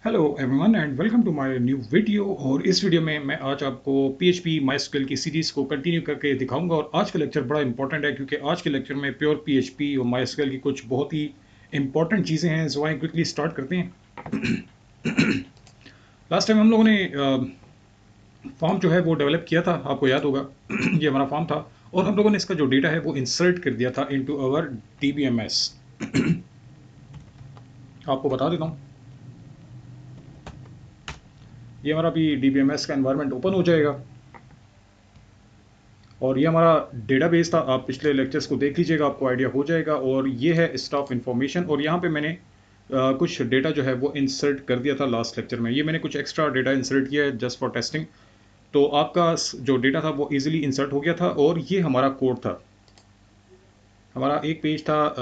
Hello everyone and welcome to my new video. और इस video में मैं आज आपको पीएचपी माइस्क्वेल की सीरीज़ को कंटिन्यू करके दिखाऊंगा। और आज का लेक्चर बड़ा इंपॉर्टेंट है क्योंकि आज के लेक्चर में प्योर पीएचपी और माइस्क्वेल की कुछ बहुत ही इंपॉर्टेंट चीज़ें हैं। सो आइए क्विकली स्टार्ट करते हैं। लास्ट टाइम हम लोगों ने फॉर्म जो है वो डेवलप किया था, आपको याद होगा। ये हमारा फॉर्म था और हम लोगों ने इसका जो डेटा है वो इंसर्ट कर दिया था इनटू अवर डीबीएमएस। आपको बता देता हूँ, ये हमारा अभी डीबीएमएस का एनवायरनमेंट ओपन हो जाएगा और ये हमारा डेटाबेस था। आप पिछले लेक्चर्स को देख लीजिएगा, आपको आइडिया हो जाएगा। और ये है स्टाफ इन्फॉर्मेशन और यहाँ पे मैंने कुछ डेटा जो है वो इंसर्ट कर दिया था लास्ट लेक्चर में। ये मैंने कुछ एक्स्ट्रा डेटा इंसर्ट किया है जस्ट फॉर टेस्टिंग। तो आपका जो डेटा था वो इजीली इंसर्ट हो गया था और ये हमारा कोड था। हमारा एक पेज था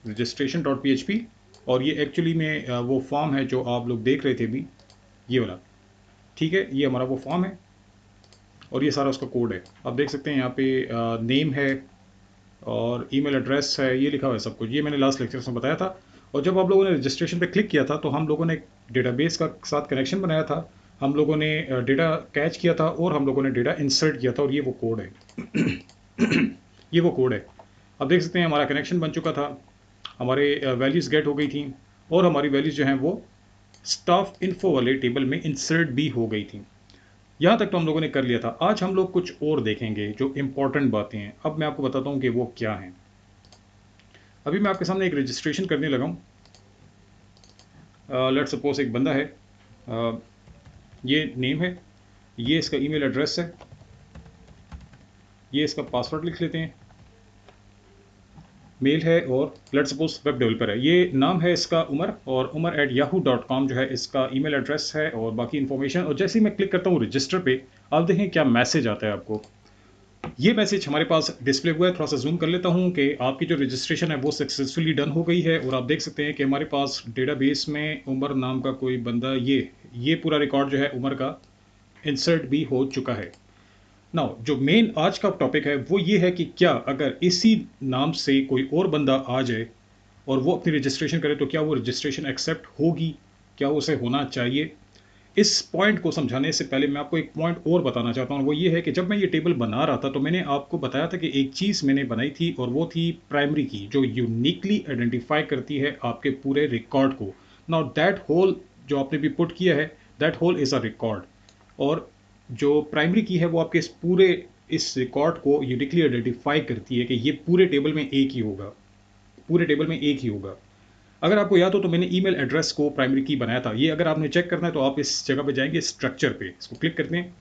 registration dot P H P और ये एक्चुअली में वो फॉर्म है जो आप लोग देख रहे थे अभी, ये वाला। ठीक है, ये हमारा वो फॉर्म है और ये सारा उसका कोड है। आप देख सकते हैं यहाँ पे नेम है और ईमेल एड्रेस है, ये लिखा हुआ है सब कुछ। ये मैंने लास्ट लेक्चर में बताया था। और जब आप लोगों ने रजिस्ट्रेशन पे क्लिक किया था तो हम लोगों ने डेटाबेस का साथ कनेक्शन बनाया था, हम लोगों ने डेटा कैच किया था और हम लोगों ने डेटा इंसर्ट किया था और ये वो कोड है। ये वो कोड है। अब देख सकते हैं हमारा कनेक्शन बन चुका था, हमारे वैल्यूज़ गेट हो गई थी और हमारी वैल्यूज़ जो हैं वो स्टाफ इन्फो वाले टेबल में इंसर्ट भी हो गई थी। यहाँ तक तो हम लोगों ने कर लिया था। आज हम लोग कुछ और देखेंगे जो इंपॉर्टेंट बातें हैं। अब मैं आपको बताता हूँ कि वो क्या हैं। अभी मैं आपके सामने एक रजिस्ट्रेशन करने लगा हूँ। लेट सपोज एक बंदा है, ये नेम है, ये इसका ईमेल एड्रेस है, ये इसका पासवर्ड लिख लेते हैं, मेल है और लेट सपोज वेब डेवलपर है। ये नाम है इसका उमर और umar@yahoo.com जो है इसका ईमेल एड्रेस है और बाकी इन्फॉर्मेशन। और जैसे ही मैं क्लिक करता हूँ रजिस्टर पे, आप देखें क्या मैसेज आता है आपको। ये मैसेज हमारे पास डिस्प्ले हुआ है। थोड़ा सा जूम कर लेता हूँ कि आपकी जो रजिस्ट्रेशन है वो सक्सेसफुली डन हो गई है। और आप देख सकते हैं कि हमारे पास डेटाबेस में उमर नाम का कोई बंदा, ये पूरा रिकॉर्ड जो है उमर का इंसर्ट भी हो चुका है। नाउ जो मेन आज का टॉपिक है वो ये है कि क्या अगर इसी नाम से कोई और बंदा आ जाए और वो अपनी रजिस्ट्रेशन करे तो क्या वो रजिस्ट्रेशन एक्सेप्ट होगी, क्या उसे होना चाहिए। इस पॉइंट को समझाने से पहले मैं आपको एक पॉइंट और बताना चाहता हूँ। वो ये है कि जब मैं ये टेबल बना रहा था तो मैंने आपको बताया था कि एक चीज़ मैंने बनाई थी और वो थी प्राइमरी की, जो यूनिकली आइडेंटिफाई करती है आपके पूरे रिकॉर्ड को। नाउ दैट होल जो आपने भी पुट किया है, that whole is a record. और जो प्राइमरी की है वो आपके इस रिकॉर्ड को यूनिकली आइडेंटिफाई करती है कि ये पूरे टेबल में एक ही होगा, पूरे टेबल में एक ही होगा। अगर आपको याद हो तो मैंने ईमेल एड्रेस को प्राइमरी की बनाया था। ये अगर आपने चेक करना है तो आप इस जगह पे जाएंगे, स्ट्रक्चर पे इसको क्लिक करते हैं,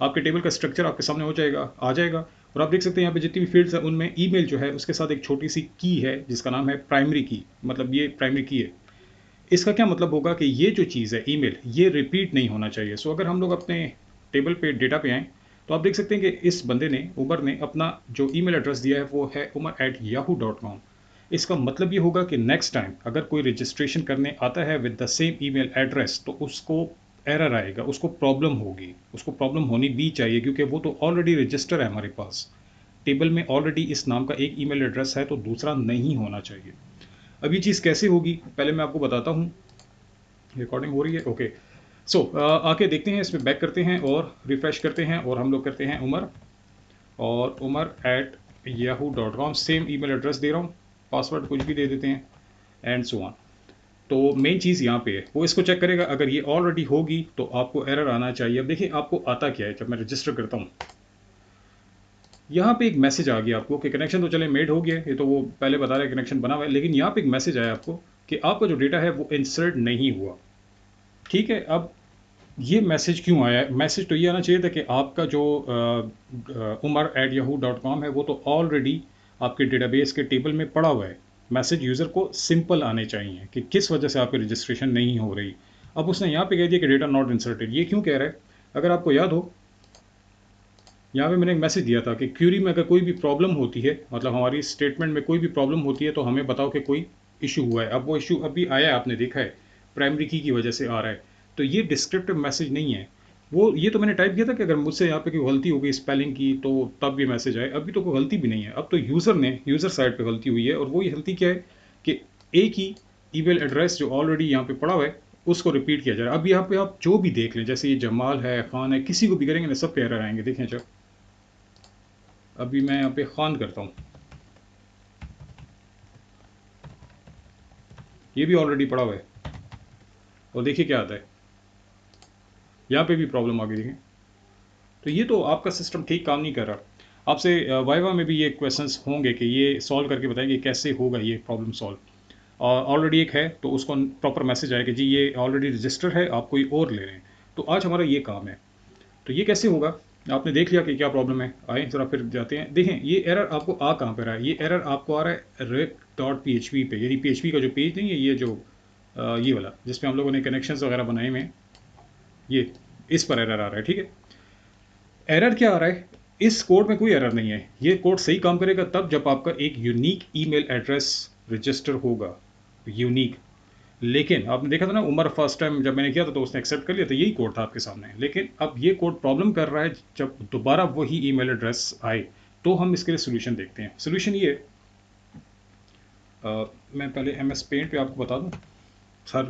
आपके टेबल का स्ट्रक्चर आपके सामने हो जाएगा, आ जाएगा। और आप देख सकते हैं यहाँ पे जितनी भी फील्ड्स हैं उनमें ईमेल जो है उसके साथ एक छोटी सी की है जिसका नाम है प्राइमरी की। मतलब ये प्राइमरी की है। इसका क्या मतलब होगा कि ये जो चीज़ है ईमेल, ये रिपीट नहीं होना चाहिए। सो अगर हम लोग अपने टेबल पे डेटा पे आएँ तो आप देख सकते हैं कि इस बंदे ने, उमर ने, अपना जो ईमेल एड्रेस दिया है वो है umar@yahoo.com। इसका मतलब ये होगा कि नेक्स्ट टाइम अगर कोई रजिस्ट्रेशन करने आता है with the same email address तो उसको एरर आएगा, उसको प्रॉब्लम होगी। उसको प्रॉब्लम होनी भी चाहिए क्योंकि वो तो ऑलरेडी रजिस्टर है हमारे पास। टेबल में ऑलरेडी इस नाम का एक ईमेल एड्रेस है तो दूसरा नहीं होना चाहिए। अब ये चीज़ कैसे होगी पहले मैं आपको बताता हूँ। रिकॉर्डिंग हो रही है, ओके। सो आके देखते हैं, इसमें बैक करते हैं और रिफ्रेश करते हैं और हम लोग करते हैं उमर और umar@yahoo.com। सेम ईमेल एड्रेस दे रहा हूँ, पासवर्ड कुछ भी दे देते हैं एंड सो ऑन। तो मेन चीज़ यहाँ पे है, वो इसको चेक करेगा। अगर ये ऑलरेडी होगी तो आपको एरर आना चाहिए। अब देखिए आपको आता क्या है। जब मैं रजिस्टर करता हूँ यहाँ पे एक मैसेज आ गया आपको कि कनेक्शन तो चले मेड हो गया, ये तो वो पहले बता रहे हैं कनेक्शन बना हुआ है, लेकिन यहाँ पे एक मैसेज आया आपको कि आपका जो डेटा है वो इंसर्ट नहीं हुआ। ठीक है, अब ये मैसेज क्यों आया है? मैसेज तो ये आना चाहिए था कि आपका जो umar@yahoo.com है वो तो ऑलरेडी आपके डेटाबेस के टेबल में पड़ा हुआ है। मैसेज यूज़र को सिंपल आने चाहिए कि किस वजह से आपकी रजिस्ट्रेशन नहीं हो रही। अब उसने यहाँ पे कह दिया कि डेटा नॉट इंसर्टेड। ये क्यों कह रहा है? अगर आपको याद हो, यहाँ पे मैंने एक मैसेज दिया था कि क्यूरी में अगर कोई भी प्रॉब्लम होती है, मतलब हमारी स्टेटमेंट में कोई भी प्रॉब्लम होती है तो हमें बताओ कि कोई इशू हुआ है। अब वो इशू अभी आया है, आपने देखा है, प्राइमरी की वजह से आ रहा है। तो ये डिस्क्रिप्टिव मैसेज नहीं है। वो ये तो मैंने टाइप किया था कि अगर मुझसे यहाँ पे कोई गलती हो गई स्पेलिंग की तो तब ये मैसेज आए। अभी तो कोई गलती भी नहीं है, अब तो यूज़र साइड पे गलती हुई है। और वो ये गलती क्या है कि एक ही ईमेल एड्रेस जो ऑलरेडी यहाँ पे पड़ा हुआ है उसको रिपीट किया जा रहा है। अब यहाँ पे आप जो भी देख लें, जैसे ये जमाल है, खान है, किसी को भी करेंगे ना सब पे एरर आएंगे। देखें जब अभी मैं यहाँ पे खान करता हूँ, ये भी ऑलरेडी पड़ा हुआ है और देखिए क्या आता है, यहाँ पे भी प्रॉब्लम आ गई। देखें तो ये तो आपका सिस्टम ठीक काम नहीं कर रहा। आपसे वाइवा में भी ये क्वेश्चंस होंगे कि ये सॉल्व करके बताएंगे कैसे होगा ये प्रॉब्लम सॉल्व। और ऑलरेडी एक है तो उसको प्रॉपर मैसेज आया कि जी ये ऑलरेडी रजिस्टर है, आप कोई और ले रहे हैं। तो आज हमारा ये काम है। तो ये कैसे होगा, आपने देख लिया कि क्या प्रॉब्लम है। आए जरा फिर जाते हैं, देखें ये एरर आपको आ कहाँ पर रहा है। ये एरर आपको आ रहा है rec.php पे, यानी php का जो पेज नहीं है, ये जो ये वाला जिसमें हम लोगों ने कनेक्शंस वगैरह बनाए हुए हैं, ये इस पर एरर आ रहा है। ठीक है, एरर क्या आ रहा है, इस कोड में कोई एरर नहीं है। ये कोड सही काम करेगा तब जब आपका एक यूनिक ईमेल एड्रेस रजिस्टर होगा, यूनिक। लेकिन आपने देखा था ना, उमर फर्स्ट टाइम जब मैंने किया था तो उसने एक्सेप्ट कर लिया था, यही कोड था आपके सामने। लेकिन अब ये कोड प्रॉब्लम कर रहा है जब दोबारा वही ईमेल एड्रेस आए। तो हम इसके लिए सोल्यूशन देखते हैं। सोल्यूशन ये मैं पहले MS पेंट पे आपको बता दूं,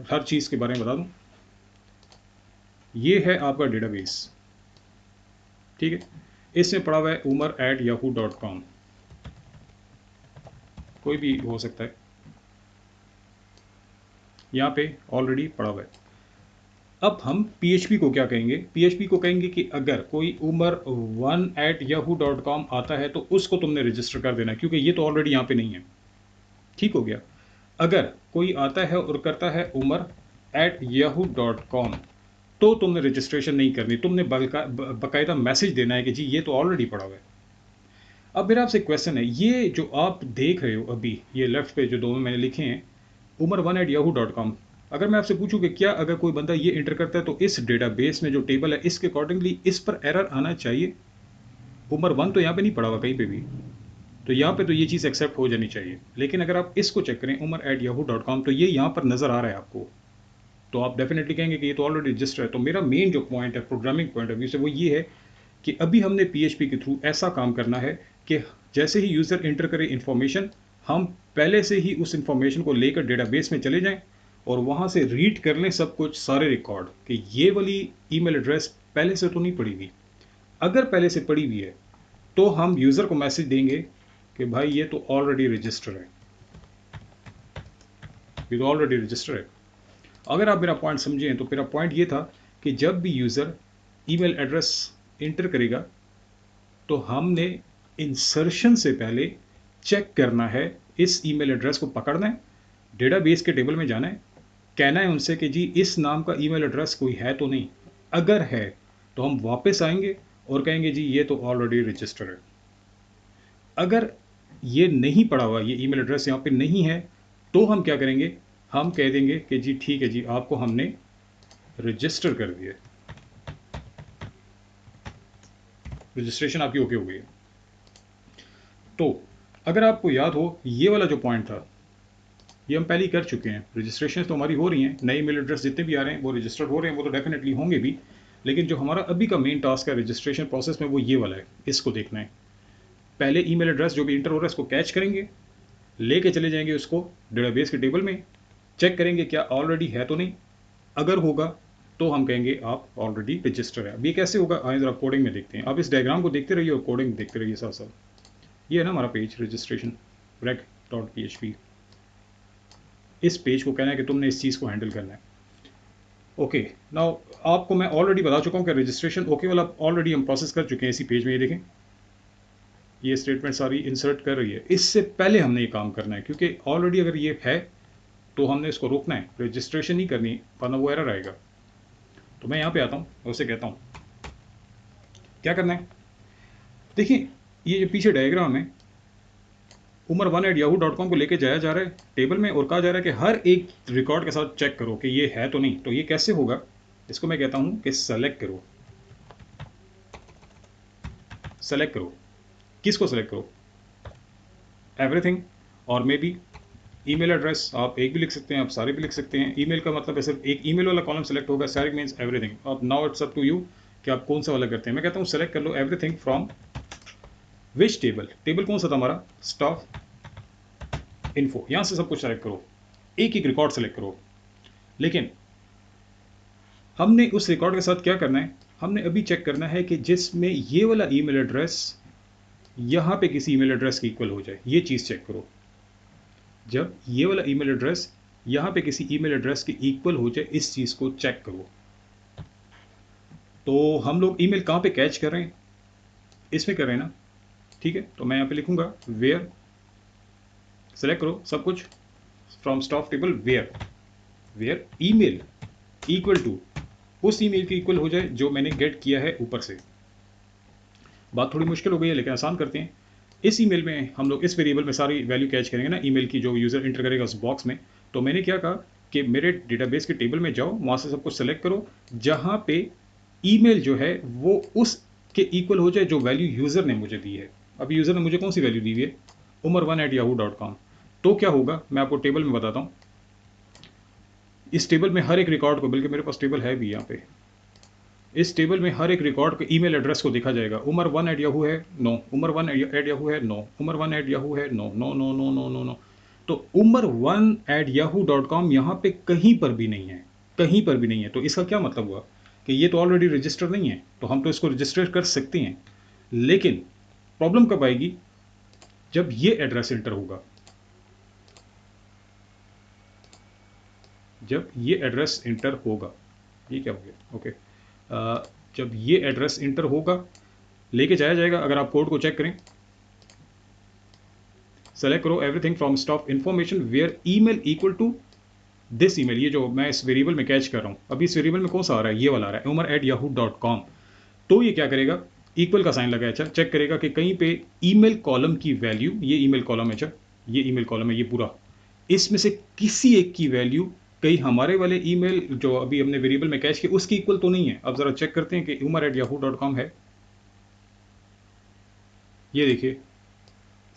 हर चीज़ के बारे में बता दूं। ये है आपका डेटाबेस, ठीक है। इसमें पड़ा हुआ है umar@yahoo.com, कोई भी हो सकता है, यहाँ पे ऑलरेडी पड़ा हुआ है। अब हम PHP को क्या कहेंगे, PHP को कहेंगे कि अगर कोई umar1@yahoo.com आता है तो उसको तुमने रजिस्टर कर देना, क्योंकि ये तो ऑलरेडी यहाँ पे नहीं है। ठीक हो गया। अगर कोई आता है और करता है umar@yahoo.com तो तुमने रजिस्ट्रेशन नहीं करनी, तुमने बाकायदा मैसेज देना है कि जी ये तो ऑलरेडी पड़ा हुआ है। अब मेरा आपसे क्वेश्चन है, ये जो आप देख रहे हो अभी, ये लेफ्ट पे जो दोनों मैंने लिखे हैं umar1@yahoo.com, अगर मैं आपसे पूछूं कि क्या अगर कोई बंदा ये इंटर करता है तो इस डेटाबेस में जो टेबल है इसके अकॉर्डिंगली इस पर एरर आना चाहिए। umar1 तो यहाँ पे नहीं पड़ा हुआ कहीं पे भी, तो यहाँ पे तो ये चीज़ एक्सेप्ट हो जानी चाहिए। लेकिन अगर आप इसको चेक करें umar@yahoo.com, तो ये यहाँ पर नज़र आ रहा है आपको, तो आप डेफिनेटली कहेंगे कि ये तो ऑलरेडी रजिस्टर है। तो मेरा मेन जो पॉइंट है प्रोग्रामिंग पॉइंट ऑफ व्यू से वो ये है कि अभी हमने PHP के थ्रू ऐसा काम करना है कि जैसे ही यूज़र इंटर करे इन्फॉर्मेशन, हम पहले से ही उस इन्फॉर्मेशन को लेकर डेटाबेस में चले जाएं और वहाँ से रीड कर लें सब कुछ, सारे रिकॉर्ड, कि ये वाली ईमेल एड्रेस पहले से तो नहीं पड़ी हुई। अगर पहले से पड़ी हुई है तो हम यूज़र को मैसेज देंगे कि भाई ये तो ऑलरेडी रजिस्टर है, ये तो ऑलरेडी रजिस्टर है। अगर आप मेरा पॉइंट समझें तो मेरा पॉइंट ये था कि जब भी यूज़र ईमेल एड्रेस इंटर करेगा तो हमने इंसर्शन से पहले चेक करना है, इस ईमेल एड्रेस को पकड़ना है, डेटाबेस के टेबल में जाना है, कहना है उनसे कि जी इस नाम का ईमेल एड्रेस कोई है तो नहीं। अगर है तो हम वापस आएंगे और कहेंगे जी ये तो ऑलरेडी रजिस्टर है। अगर ये नहीं पड़ा हुआ, ये ईमेल एड्रेस यहाँ पे नहीं है, तो हम क्या करेंगे, हम कह देंगे कि जी ठीक है जी, आपको हमने रजिस्टर कर दिया, रजिस्ट्रेशन आपकी ओके हो गई है। तो अगर आपको याद हो, ये वाला जो पॉइंट था ये हम पहले ही कर चुके हैं। रजिस्ट्रेशन तो हमारी हो रही हैं, नए ईमेल एड्रेस जितने भी आ रहे हैं वो रजिस्टर्ड हो रहे हैं, वो तो डेफिनेटली होंगे भी। लेकिन जो हमारा अभी का मेन टास्क है रजिस्ट्रेशन प्रोसेस में, वो ये वाला है, इसको देखना है। पहले ईमेल एड्रेस जो भी इंटर हो रहा है इसको कैच करेंगे, लेके चले जाएंगे उसको डेटाबेस के टेबल में, चेक करेंगे क्या ऑलरेडी है तो नहीं। अगर होगा तो हम कहेंगे आप ऑलरेडी रजिस्टर है। अब ये कैसे होगा, आए जरा कोडिंग में देखते हैं। आप इस डायग्राम को देखते रहिए और कोडिंग देखते रहिए साथ साथ। ये है ना हमारा पेज रजिस्ट्रेशन rec.php। इस पेज को कहना है कि तुमने इस चीज़ को हैंडल करना है। ओके, नाउ आपको मैं ऑलरेडी बता चुका हूँ कि रजिस्ट्रेशन ओके वाला ऑलरेडी हम प्रोसेस कर चुके हैं इसी पेज में। ये देखें, ये स्टेटमेंट सारी इंसर्ट कर रही है। इससे पहले हमने ये काम करना है, क्योंकि ऑलरेडी अगर ये है तो हमने इसको रोकना है, रजिस्ट्रेशन नहीं करनी, वरना वो एरर आएगा। तो मैं यहाँ पे आता हूँ और उसे कहता हूँ क्या करना है। देखिए ये जो पीछे डायग्राम है, umar1@yahoo.com को लेके जाया जा रहा है टेबल में और कहा जा रहा है कि हर एक रिकॉर्ड के साथ चेक करो कि ये है तो नहीं। तो ये कैसे होगा, इसको मैं कहता हूँ कि सेलेक्ट करो। सेलेक्ट करो, किसको सेलेक्ट करो, एवरीथिंग, और मे बी ईमेल एड्रेस। आप एक भी लिख सकते हैं, आप सारे भी लिख सकते हैं। ईमेल का मतलब है सिर्फ एक ईमेल वाला कॉलम सेलेक्ट होगा, सारे मीन्स एवरीथिंग। अब now it's up to you कि आप कौन सा वाला करते हैं। मैं कहता हूँ सेलेक्ट कर लो everything from which table, table कौन सा था हमारा, स्टाफ इन्फो। यहाँ से सब कुछ सेलेक्ट करो, एक एक रिकॉर्ड सेलेक्ट करो। लेकिन हमने उस रिकॉर्ड के साथ क्या करना है, हमने अभी चेक करना है कि जिसमें ये वाला ईमेल एड्रेस यहाँ पे किसी ईमेल एड्रेस के इक्वल हो जाए, ये चीज़ चेक करो। जब ये वाला ईमेल एड्रेस यहाँ पे किसी ईमेल एड्रेस के इक्वल हो जाए, इस चीज़ को चेक करो। तो हम लोग ईमेल कहाँ पे कैच कर रहे हैं, इसमें कर रहे हैं ना, ठीक है। तो मैं यहाँ पे लिखूंगा वेयर, सेलेक्ट करो सब कुछ, from stock table where email equal to उस ईमेल के इक्वल हो जाए जो मैंने गेट किया है ऊपर से। बात थोड़ी मुश्किल हो गई है लेकिन आसान करते हैं। इस ईमेल में हम लोग इस वेरिएबल में सारी वैल्यू कैच करेंगे ना, ईमेल की जो यूज़र इंटर करेगा उस बॉक्स में। तो मैंने क्या कहा कि मेरे डेटाबेस के टेबल में जाओ, वहाँ से सब कुछ सेलेक्ट करो, जहाँ पे ईमेल जो है वो उस के इक्वल हो जाए जो वैल्यू यूज़र ने मुझे दी है। अब यूज़र ने मुझे कौन सी वैल्यू दी हुई है, umar1@yahoo.com। तो क्या होगा मैं आपको टेबल में बताता हूँ। इस टेबल में हर एक रिकॉर्ड को, बल्कि मेरे पास टेबल है भी यहाँ पे, इस टेबल में हर एक रिकॉर्ड को ईमेल एड्रेस को देखा जाएगा। umar1@yahoo है, नो। umar1@yahoo है, नो। umar1@yahoo है, no no no no no no no. तो umar1@yahoo.com यहाँ पे कहीं पर भी नहीं है, कहीं पर भी नहीं है। तो इसका क्या मतलब हुआ कि ये तो ऑलरेडी रजिस्टर नहीं है, तो हम तो इसको रजिस्टर कर सकते हैं। लेकिन प्रॉब्लम कब आएगी, जब ये एड्रेस इंटर होगा। जब ये एड्रेस इंटर होगा, ये क्या हो गया, ओके। जब ये एड्रेस इंटर होगा, लेके जाया जाएगा। अगर आप कोड को चेक करें, सेलेक्ट करो everything from stock information where email equal to this email, ये जो मैं इस वेरिएबल में कैच कर रहा हूँ। अभी इस वेरिएबल में कौन सा आ रहा है, ये वाला आ रहा है umar@yahoo.com। तो ये क्या करेगा, इक्वल का साइन लगाया, अच्छा चेक करेगा कि कहीं पे ईमेल कॉलम की वैल्यू, ये ईमेल कॉलम है, अच्छा ये ईमेल कॉलम है ये पूरा, इसमें से किसी एक की वैल्यू कहीं हमारे वाले ईमेल जो अभी हमने वेरिएबल में कैच किया उसकी इक्वल तो नहीं है। अब जरा चेक करते हैं कि umar@yahoo.com है, ये देखिए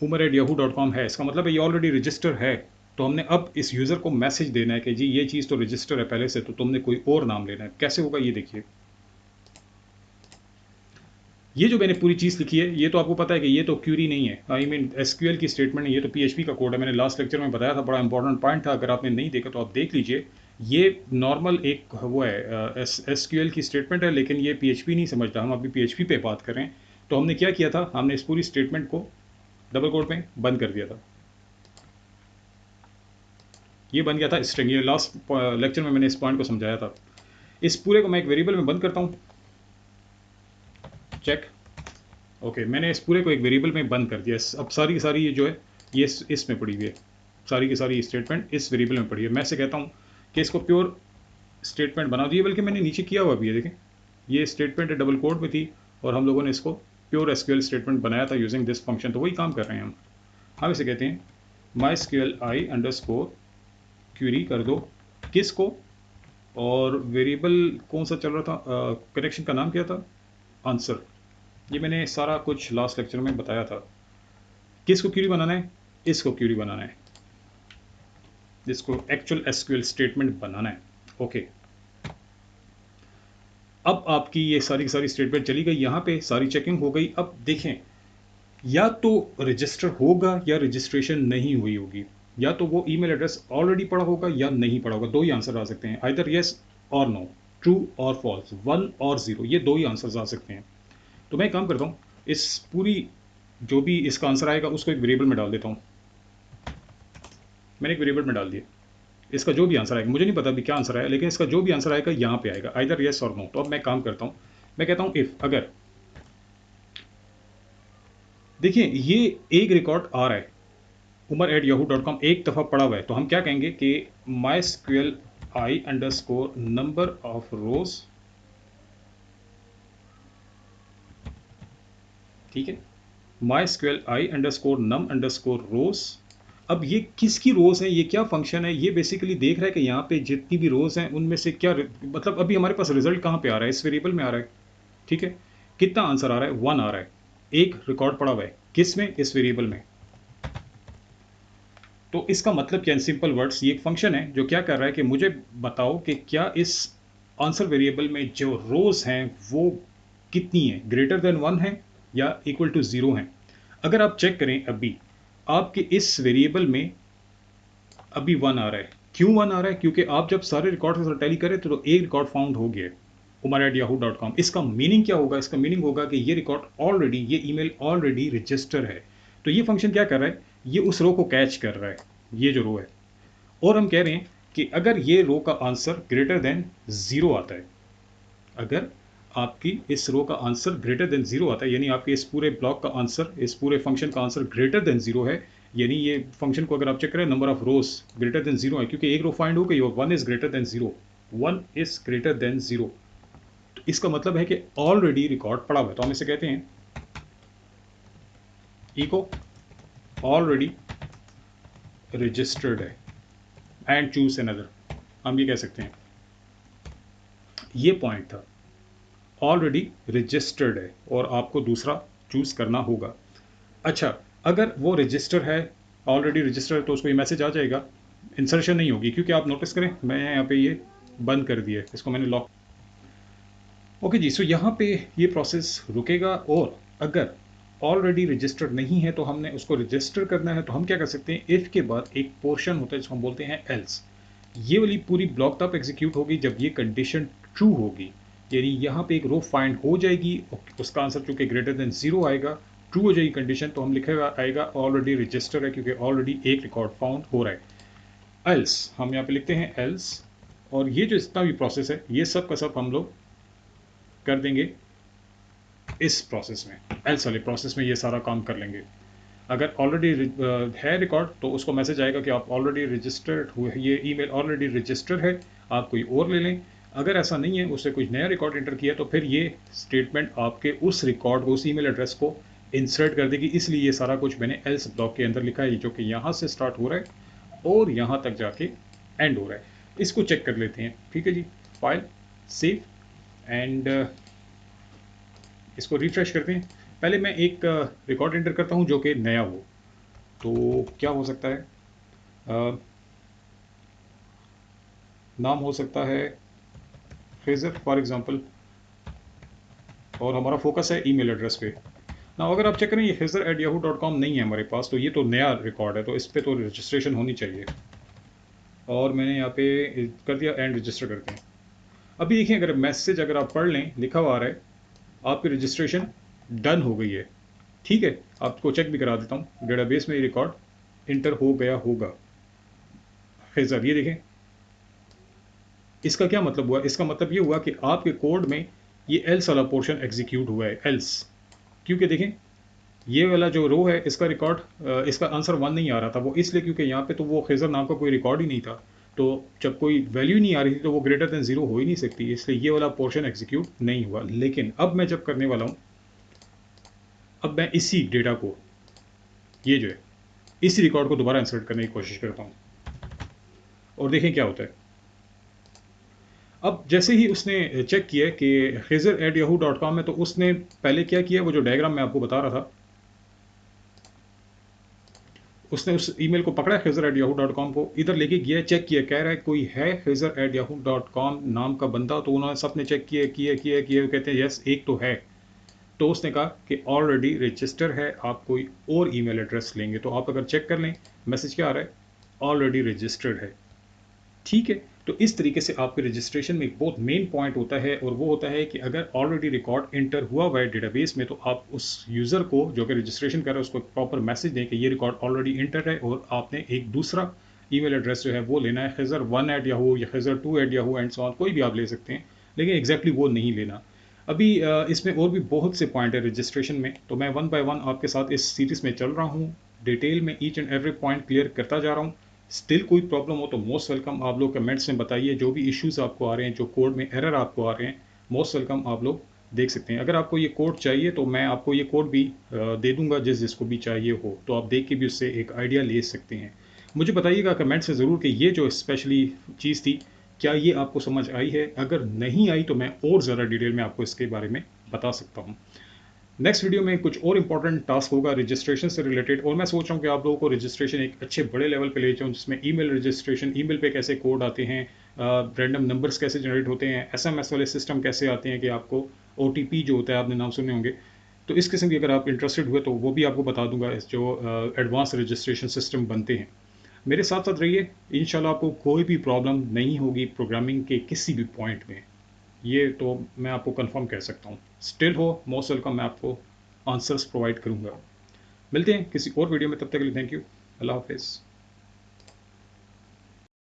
umar@yahoo.com है। इसका मतलब है ये ऑलरेडी रजिस्टर है। तो हमने अब इस यूज़र को मैसेज देना है कि जी ये चीज़ तो रजिस्टर है पहले से, तो तुमने कोई और नाम लेना है। कैसे होगा ये देखिए, ये जो मैंने पूरी चीज़ लिखी है, ये तो आपको पता है कि ये तो क्यूरी नहीं है, आई मीन एसक्यूएल की स्टेटमेंट नहीं, ये तो पीएचपी का कोड है। मैंने लास्ट लेक्चर में बताया था, बड़ा इंपॉर्टेंट पॉइंट था। अगर आपने नहीं देखा तो आप देख लीजिए। ये नॉर्मल एक वो है एसक्यूएल की स्टेटमेंट है, लेकिन ये पीएचपी नहीं समझता। हम अभी पीएचपी पे बात कर रहे हैं। तो हमने क्या किया था, हमने इस पूरी स्टेटमेंट को डबल कोट में बंद कर दिया था। ये बन गया था स्ट्रिंग। ये लास्ट लेक्चर में मैंने इस पॉइंट को समझाया था। इस पूरे को मैं एक वेरिएबल में बंद करता हूँ, चेक, ओके। मैंने इस पूरे को एक वेरिएबल में बंद कर दिया। अब सारी की सारी ये जो है ये इसमें पड़ी हुई है, सारी की सारी स्टेटमेंट इस वेरिएबल में पड़ी है। मैं से कहता हूँ कि इसको प्योर स्टेटमेंट बना दिए, बल्कि मैंने नीचे किया हुआ भी है, देखें ये स्टेटमेंट डबल कोड में थी और हम लोगों ने इसको प्योर एसक्यूएल स्टेटमेंट बनाया था यूजिंग दिस फंक्शन। तो वही काम कर रहे हैं हम इसे कहते हैं mysqli_query कर दो किसको, और वेरिएबल कौन सा चल रहा था, कनेक्शन का नाम क्या था, आंसर। ये मैंने सारा कुछ लास्ट लेक्चर में बताया था। किसको क्यूरी बनाना है, इसको क्यूरी बनाना है, जिसको एक्चुअल एसक्यूएल स्टेटमेंट बनाना है, ओके। अब आपकी ये सारी की सारी स्टेटमेंट चली गई, यहाँ पे सारी चेकिंग हो गई। अब देखें, या तो रजिस्टर होगा या रजिस्ट्रेशन नहीं हुई होगी, या तो वो ईमेल एड्रेस ऑलरेडी पड़ा होगा या नहीं पड़ा होगा। दो ही आंसर आ सकते हैं, आइदर यस और नो, ट्रू और फॉल्स, 1 और 0, ये दो ही आंसर्स आ सकते हैं। तो मैं एक काम करता हूँ, इस पूरी जो भी इसका आंसर आएगा उसको एक वेरिएबल में डाल देता हूँ। मैंने एक वेरिएबल में डाल दिया, इसका जो भी आंसर आएगा, मुझे नहीं पता अभी क्या आंसर आया, लेकिन इसका जो भी आंसर आएगा यहाँ पे आएगा, आइदर यस और नो। तो अब मैं काम करता हूँ, मैं कहता हूँ इफ, अगर देखिए ये एक रिकॉर्ड आ रहा है umar@yahoo.com एक दफ़ा पड़ा हुआ है, तो हम क्या कहेंगे कि mysqli_number of rows, ठीक है, mysqli_num_rows। अब ये किसकी रोज है, ये क्या फंक्शन है, ये बेसिकली देख रहा है कि यहाँ पे जितनी भी रोज हैं उनमें से क्या मतलब अभी हमारे पास रिजल्ट कहाँ पे आ रहा है, इस वेरिएबल में आ रहा है, ठीक है। कितना आंसर आ रहा है, 1 आ रहा है। एक रिकॉर्ड पड़ा हुआ है किस में, इस वेरिएबल में। तो इसका मतलब क्या है, सिंपल वर्ड्स, ये एक फंक्शन है जो क्या कर रहा है कि मुझे बताओ कि क्या इस आंसर वेरिएबल में जो रोज हैं वो कितनी है, ग्रेटर देन 1 है या इक्वल टू 0 है। अगर आप चेक करें, अभी आपके इस वेरिएबल में अभी 1 आ रहा है, क्यों 1 आ रहा है? क्योंकि आप जब सारे रिकॉर्ड के साथ टैली करें तो एक रिकॉर्ड फाउंड हो गया umar@yahoo.com। इसका मीनिंग क्या होगा? इसका मीनिंग होगा कि ये रिकॉर्ड ऑलरेडी, ये ईमेल ऑलरेडी रजिस्टर है। तो ये फंक्शन क्या कर रहा है? ये उस रो को कैच कर रहा है, ये जो रो है। और हम कह रहे हैं कि अगर ये रो का आंसर ग्रेटर देन 0 आता है, अगर आपकी इस रो का आंसर ग्रेटर देन 0 आता है, यानी आपके इस पूरे ब्लॉक का आंसर, इस पूरे फंक्शन का आंसर ग्रेटर देन 0 है, यानी ये फंक्शन को अगर आप चेक करें, number of rose greater than 0 है, क्योंकि एक रो फाइंड हो गई और 1 is greater than 0, 1 is greater than 0। तो इसका मतलब है कि ऑलरेडी रिकॉर्ड पड़ा हुआ है। तो हम इसे कहते हैं इको ऑलरेडी रजिस्टर्ड है एंड चूज अनदर, हम ये कह सकते हैं। ये पॉइंट था, ऑलरेडी रजिस्टर्ड है और आपको दूसरा चूज करना होगा। अच्छा, अगर वो रजिस्टर है, ऑलरेडी रजिस्टर है, तो उसको ये मैसेज आ जाएगा, इंसर्शन नहीं होगी, क्योंकि आप नोटिस करें मैं यहाँ पे ये बंद कर दिया है, इसको मैंने लॉक। ओके जी, सो यहाँ पे ये प्रोसेस रुकेगा। और अगर ऑलरेडी रजिस्टर्ड नहीं है तो हमने उसको रजिस्टर करना है, तो हम क्या कर सकते हैं, इफ के बाद एक पोर्शन होता है जिसको हम बोलते हैं एल्स। ये वाली पूरी ब्लॉक तब एग्जीक्यूट होगी जब ये कंडीशन ट्रू होगी, यानी यहाँ पे एक रो फाइंड हो जाएगी, उसका आंसर चूंकि ग्रेटर देन 0 आएगा, ट्रू हो जाएगी कंडीशन, तो हम लिखेगा आएगा ऑलरेडी रजिस्टर है, क्योंकि ऑलरेडी एक रिकॉर्ड फाउंड हो रहा है। एल्स हम यहाँ पे लिखते हैं एल्स, और ये जो इतना भी प्रोसेस है ये सब का सब हम लोग कर देंगे इस प्रोसेस में, एल्स वाले प्रोसेस में ये सारा काम कर लेंगे। अगर ऑलरेडी है रिकॉर्ड तो उसको मैसेज आएगा कि आप ऑलरेडी रजिस्टर्ड हुए, ये ईमेल ऑलरेडी रजिस्टर है, आप कोई और ले लें। अगर ऐसा नहीं है, उससे कुछ नया रिकॉर्ड एंटर किया, तो फिर ये स्टेटमेंट आपके उस रिकॉर्ड को, उस ईमेल एड्रेस को इंसर्ट कर देगी। इसलिए ये सारा कुछ मैंने एल्स ब्लॉक के अंदर लिखा है, जो कि यहाँ से स्टार्ट हो रहा है और यहाँ तक जाके एंड हो रहा है। इसको चेक कर लेते हैं, ठीक है जी। फाइल सेव एंड इसको रिफ्रेश करते हैं। पहले मैं एक रिकॉर्ड एंटर करता हूं जो कि नया हो, तो क्या हो सकता है, नाम हो सकता है फ्रेजर फॉर एग्जांपल, और हमारा फोकस है ईमेल एड्रेस पे ना। अगर आप चेक करें ये fraser@yahoo.com नहीं है हमारे पास, तो ये तो नया रिकॉर्ड है, तो इस पर तो रजिस्ट्रेशन होनी चाहिए। और मैंने यहाँ पे कर दिया एंड रजिस्टर करते हैं। अभी देखिए, अगर मैसेज अगर आप पढ़ लें, लिखा हुआ आ रहा है आपकी रजिस्ट्रेशन डन हो गई है। ठीक है, आपको चेक भी करा देता हूँ, डेटाबेस में ये रिकॉर्ड इंटर हो गया होगा। फ्रेजर, ये देखें, इसका क्या मतलब हुआ? इसका मतलब ये हुआ कि आपके कोड में ये एल्स वाला पोर्शन एग्जीक्यूट हुआ है, एल्स। क्योंकि देखें, ये वाला जो रो है इसका रिकॉर्ड, इसका आंसर 1 नहीं आ रहा था, वो इसलिए क्योंकि यहाँ पे तो वो खेजर नाम का कोई रिकॉर्ड ही नहीं था। तो जब कोई वैल्यू नहीं आ रही थी तो वो ग्रेटर देन 0 हो ही नहीं सकती, इसलिए ये वाला पोर्शन एग्जीक्यूट नहीं हुआ। लेकिन अब मैं जब करने वाला हूँ, अब मैं इसी डेटा को, ये जो है, इस रिकॉर्ड को दोबारा इंसर्ट करने की कोशिश करता हूँ और देखें क्या होता है। अब जैसे ही उसने चेक किया कि fraser@yahoo.com है, तो उसने पहले क्या किया, वो जो डायग्राम मैं आपको बता रहा था, उसने उस ईमेल को पकड़ा fraser@yahoo.com को, इधर लेके गया, चेक किया, कह रहा है कोई है fraser@yahoo.com नाम का बंदा। तो उन्होंने सबने चेक किया किया किया किया, कहते हैं यस एक तो है। तो उसने कहा कि ऑलरेडी रजिस्टर है, आप कोई और ईमेल एड्रेस लेंगे। तो आप अगर चेक कर लें, मैसेज क्या आ रहा है, ऑलरेडी रजिस्टर्ड है। ठीक है, तो इस तरीके से आपके रजिस्ट्रेशन में एक बहुत मेन पॉइंट होता है, और वो होता है कि अगर ऑलरेडी रिकॉर्ड इंटर हुआ हुआ है डेटाबेस में, तो आप उस यूज़र को जो कि रजिस्ट्रेशन कर रहा है उसको प्रॉपर मैसेज दें कि ये रिकॉर्ड ऑलरेडी इंटर है, और आपने एक दूसरा ईमेल एड्रेस जो है वो लेना है, fraser1@yahoo या fraser2@yahoo एंड सो ऑन, कोई भी आप ले सकते हैं, लेकिन एग्जैक्टली वो नहीं लेना। अभी इसमें और भी बहुत से पॉइंट है रजिस्ट्रेशन में, तो मैं 1 बाय 1 आपके साथ इस सीरीज़ में चल रहा हूँ, डिटेल में each and every point clear करता जा रहा हूँ। स्टिल कोई प्रॉब्लम हो तो मोस्ट वेलकम, आप लोग कमेंट्स में बताइए, जो भी इश्यूज आपको आ रहे हैं, जो कोड में एरर आपको आ रहे हैं, मोस्ट वेलकम, आप लोग देख सकते हैं। अगर आपको ये कोड चाहिए तो मैं आपको ये कोड भी दे दूंगा, जिसको भी चाहिए हो, तो आप देख के भी उससे एक आइडिया ले सकते हैं। मुझे बताइएगा कमेंट्स में ज़रूर कि ये जो स्पेशली चीज़ थी, क्या ये आपको समझ आई है? अगर नहीं आई तो मैं और ज़्यादा डिटेल में आपको इसके बारे में बता सकता हूँ। नेक्स्ट वीडियो में कुछ और इंपॉर्टेंट टास्क होगा रजिस्ट्रेशन से रिलेटेड, और मैं सोच रहा हूँ कि आप लोगों को रजिस्ट्रेशन एक अच्छे बड़े लेवल पे ले जाऊँ, जिसमें ईमेल रजिस्ट्रेशन, ईमेल पे कैसे कोड आते हैं, रैंडम नंबर्स कैसे जनरेट होते हैं, एसएमएस वाले सिस्टम कैसे आते हैं कि आपको ओटीपी जो होता है, आपने नाम सुने होंगे। तो इस किस्म की अगर आप इंटरेस्टेड हुए तो वो भी आपको बता दूंगा, जो एडवांस रजिस्ट्रेशन सिस्टम बनते हैं। मेरे साथ साथ रहिए, इंशाल्लाह आपको कोई भी प्रॉब्लम नहीं होगी प्रोग्रामिंग के किसी भी पॉइंट में, ये तो मैं आपको कंफर्म कह सकता हूँ। स्टिल हो मोस्ट वेलकम, मैं आपको आंसर्स प्रोवाइड करूँगा। मिलते हैं किसी और वीडियो में, तब तक के लिए थैंक यू, अल्लाह हाफिज़।